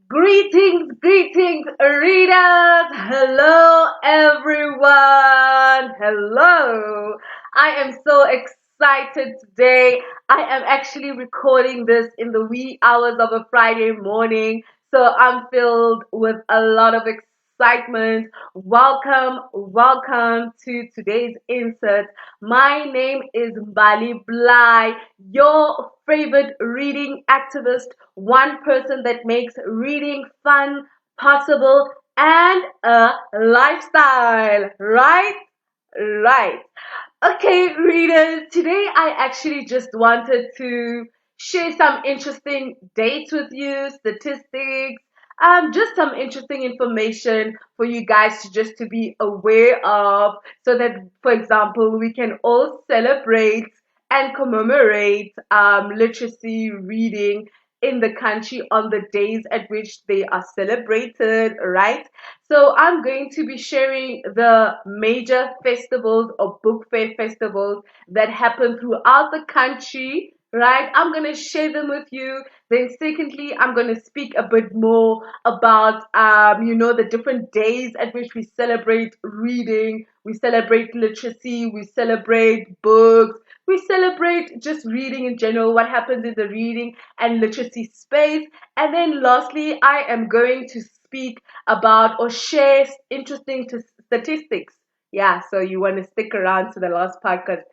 Greetings, readers. Hello, everyone. Hello. I am so excited today. I am actually recording this in the wee hours of a Friday morning, so I'm filled with a lot of excitement. Welcome to today's insert. My name is Mbali Bly, your favorite reading activist, one person that makes reading fun, possible, and a lifestyle. Right? Right. Okay, readers, today I actually just wanted to share some interesting dates with you, statistics, just some interesting information for you guys to be aware of so that, for example, we can all celebrate and commemorate literacy reading in the country on the days at which they are celebrated, right? So I'm going to be sharing the major festivals or book fair festivals that happen throughout the country, right? I'm going to share them with you. Then secondly, I'm going to speak a bit more about, the different days at which we celebrate reading, we celebrate literacy, we celebrate books, we celebrate just reading in general, what happens in the reading and literacy space. And then lastly, I am going to speak about or share interesting statistics. Yeah, so you want to stick around to the last part because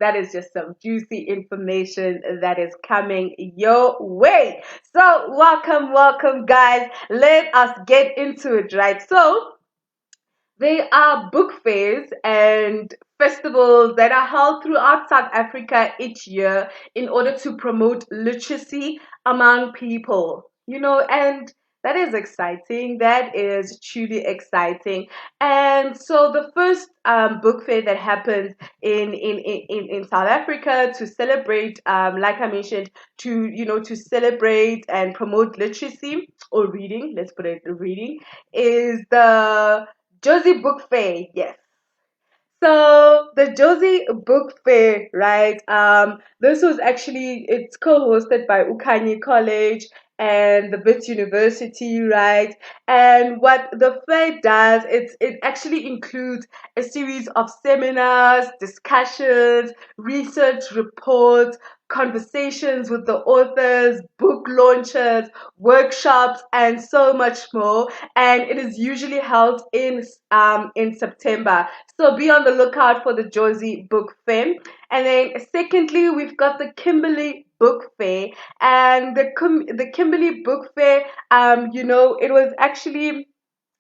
that is just some juicy information that is coming your way. So, welcome, guys. Let us get into it, right? So, they are book fairs and festivals that are held throughout South Africa each year in order to promote literacy among people. And that is exciting. That is truly exciting. And so the first book fair that happens in South Africa to celebrate, like I mentioned, to celebrate and promote literacy or reading, let's put it reading, is the Josie Book Fair, yes. So the Josie Book Fair, right? This was actually it's co-hosted by Ukani College and the Wits University, right? And what the fair does, it actually includes a series of seminars, discussions, research reports, conversations with the authors, book launches, workshops, and so much more. And it is usually held in September. So be on the lookout for the Josie Book Fair. And then secondly, we've got the Kimberley Book Fair. And the Kimberley Book Fair,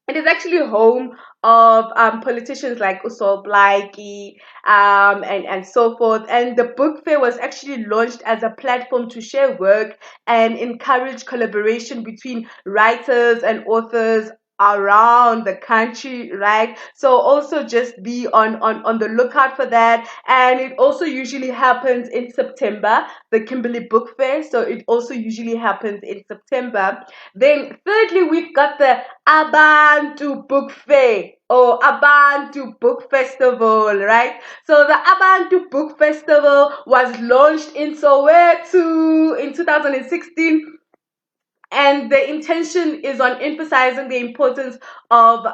it is actually home of politicians like Usol Blakey and so forth. And the book fair was actually launched as a platform to share work and encourage collaboration between writers and authors around the country, right? So also just be on the lookout for that. And it also usually happens in September, the Kimberley Book Fair. So it also usually happens in September. Then thirdly, we've got the Abantu Book Fair or Abantu Book Festival, right? So the Abantu Book Festival was launched in Soweto in 2016, and the intention is on emphasizing the importance of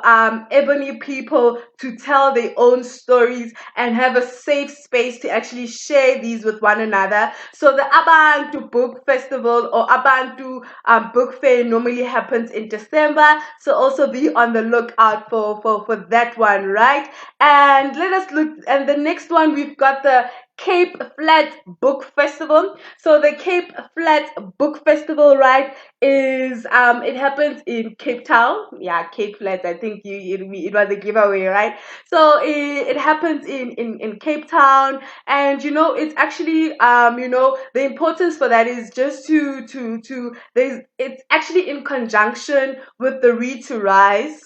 ebony people to tell their own stories and have a safe space to actually share these with one another. So the Abantu Book Festival or Abantu Book Fair normally happens in December. So also be on the lookout for that one, right? And let us look. And the next one, we've got the Cape Flat Book Festival. So the Cape Flat Book Festival, right, is it happens in Cape Town. Yeah, Cape Flats. I think it was a giveaway, right? So it happens in Cape Town, and it's actually the importance for that is just to there's it's actually in conjunction with the Read to Rise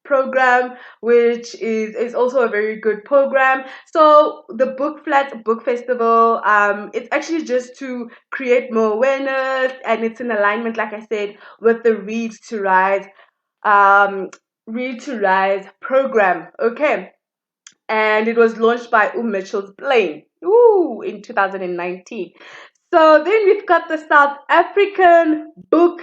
program, which is also a very good program. So the Book Flat Book Festival, it's actually just to create more awareness, and it's in alignment, like I said, with the um Read to Rise program. Okay. And it was launched by Mitchell's Plain. Ooh, in 2019. So then we've got the South African Book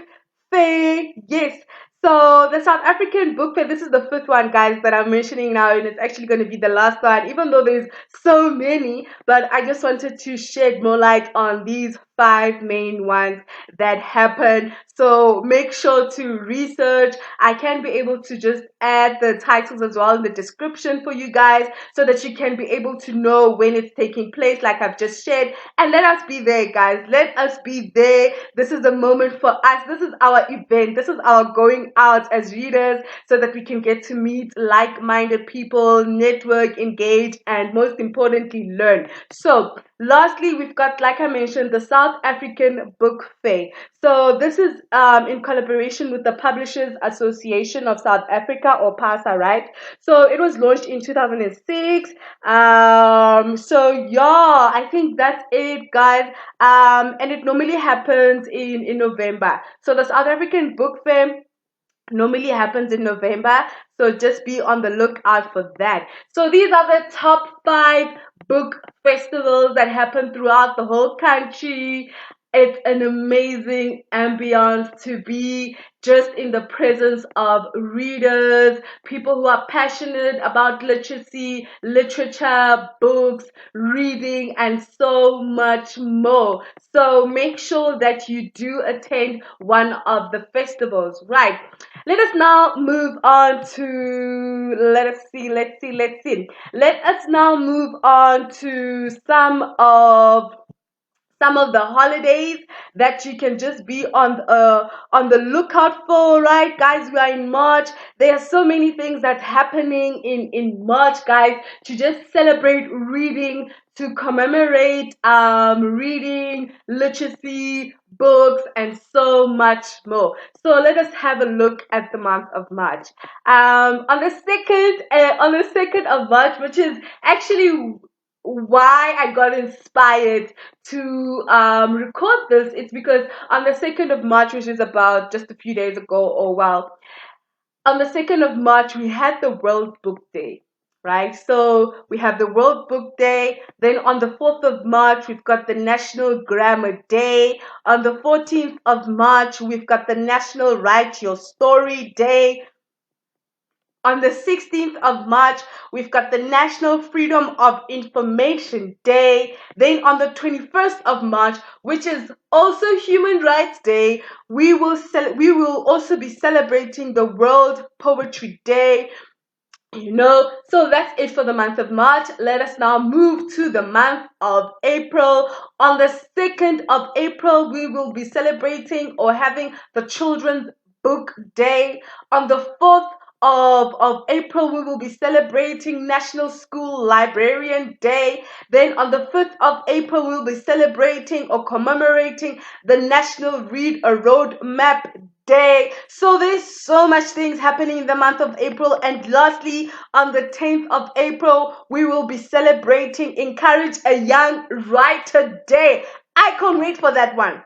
Fair. Yes. So the South African Book Fair, this is the fifth one, guys, that I'm mentioning now, and it's actually going to be the last one, even though there's so many. But I just wanted to shed more light on these five main ones that happen. So make sure to research. I can be able to just add the titles as well in the description for you guys so that you can be able to know when it's taking place, like I've just shared. And let us be there, guys. Let us be there. This is a moment for us. This is our event. This is our going out as readers so that we can get to meet like-minded people, network, engage, and most importantly, learn. So lastly, we've got, like I mentioned, the South African Book Fair. So this is in collaboration with the Publishers Association of South Africa, or PASA, right? So it was launched in 2006. So yeah, I think that's it, guys. And it normally happens in November. So the South African Book Fair normally happens in November. So just be on the lookout for that. So these are the top five book festivals that happen throughout the whole country. It's an amazing ambience to be just in the presence of readers, people who are passionate about literacy, literature, books, reading, and so much more. So make sure that you do attend one of the festivals, right? Let us now move on to, let us now move on to some of the holidays that you can just be on the lookout for, right, guys? We are in March. There are so many things that's happening in March, guys, to just celebrate reading, to commemorate reading, literacy, books, and so much more. So let us have a look at the month of March. On the second of March, which is actually why I got inspired to record this. It's because on the 2nd of March, which is about just a few days ago, or well, on the 2nd of March, we had the World Book Day, right? So we have the World Book Day. Then on the 4th of March, we've got the National Grammar Day. On the 14th of March, we've got the National Write Your Story Day. On the 16th of March, we've got the National Freedom of Information Day. Then on the 21st of March, which is also Human Rights Day, we will also be celebrating the World Poetry Day. So that's it for the month of March. Let us now move to the month of April. On the 2nd of April, we will be celebrating or having the Children's Book Day. On the 4th of April, we will be celebrating National School Librarian Day. Then on the 5th of April, we'll be celebrating or commemorating the National Read a Roadmap Day. So there's so much things happening in the month of April. And lastly, on the 10th of April, we will be celebrating Encourage a Young Writer Day. I can't wait for that one.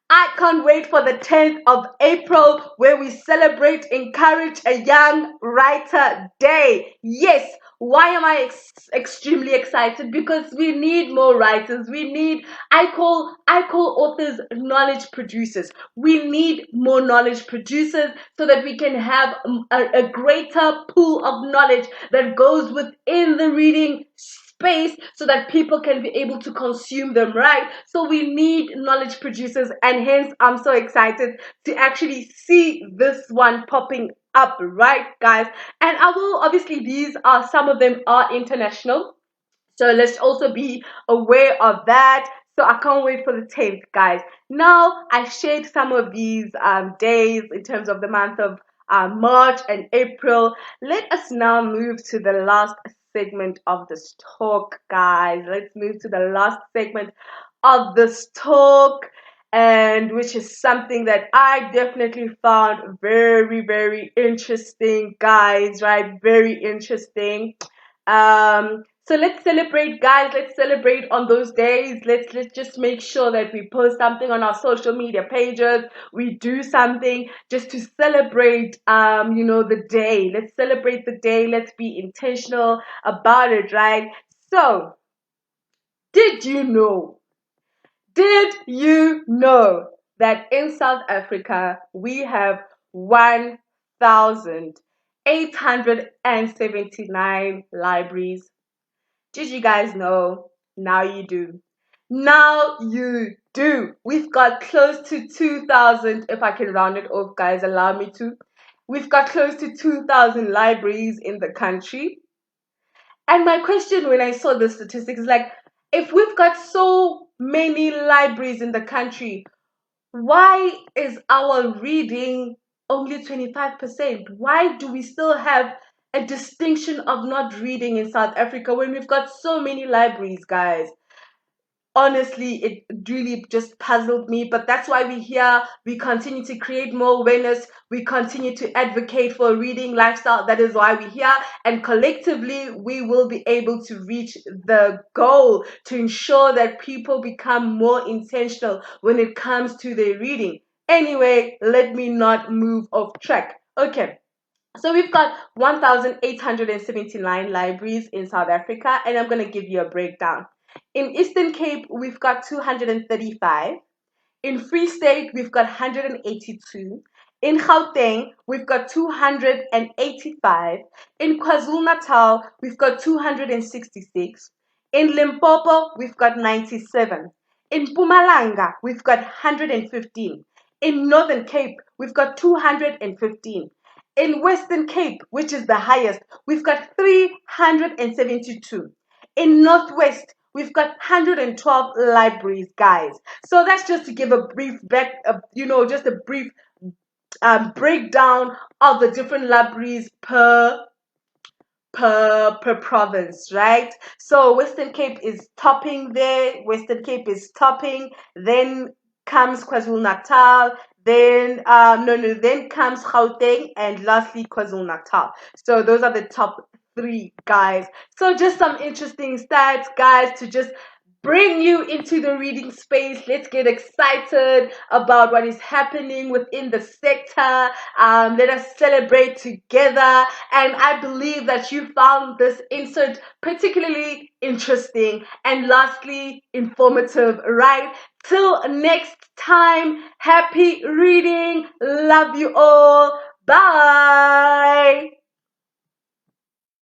I can't wait for the 10th of April where we celebrate Encourage a Young Writer Day. Yes, why am I extremely excited? Because we need more writers. I call authors knowledge producers. We need more knowledge producers so that we can have a greater pool of knowledge that goes within the reading space so that people can be able to consume them, right? So we need knowledge producers, and hence I'm so excited to actually see this one popping up, right, guys? And I will obviously, these are some of them are international, so let's also be aware of that. So I can't wait for the 10th, guys. Now, I shared some of these days in terms of the month of March and April. Let us now move to the last segment of this talk, guys. Let's move to the last segment of this talk, and which is something that I definitely found very, very interesting, guys, right? Very interesting. So let's celebrate, guys. Let's celebrate on those days. Let's just make sure that we post something on our social media pages. We do something just to celebrate the day. Let's celebrate the day. Let's be intentional about it, right? So, did you know? Did you know that in South Africa we have 1,879 libraries. Did you guys know? Now you do. Now you do. We've got close to 2,000, if I can round it off, guys, allow me to. We've got close to 2,000 libraries in the country. And my question when I saw the statistics is like, if we've got so many libraries in the country, why is our reading only 25%? Why do we still have a distinction of not reading in South Africa when we've got so many libraries, guys? Honestly, it really just puzzled me, but that's why we're here. We continue to create more awareness. We continue to advocate for a reading lifestyle. That is why we're here, and collectively we will be able to reach the goal to ensure that people become more intentional when it comes to their reading. Anyway, let me not move off track. Okay, so we've got 1,879 libraries in South Africa, and I'm going to give you a breakdown. In Eastern Cape, we've got 235. In Free State, we've got 182. In Gauteng, we've got 285. In KwaZulu-Natal, we've got 266. In Limpopo, we've got 97. In Mpumalanga, we've got 115. In Northern Cape, we've got 215. In Western Cape, which is the highest, we've got 372. In Northwest, we've got 112 libraries, guys. So that's just to give a brief just a brief breakdown of the different libraries per province, right? So Western Cape is topping there. Western Cape is topping. Then comes KwaZulu Natal. Then then comes Gauteng, and lastly KwaZulu Natal. So those are the top three, guys. So just some interesting stats, guys, to just bring you into the reading space. Let's get excited about what is happening within the sector. Let us celebrate together. And I believe that you found this insert particularly interesting and lastly informative, right? Till next time, happy reading. Love you all. Bye.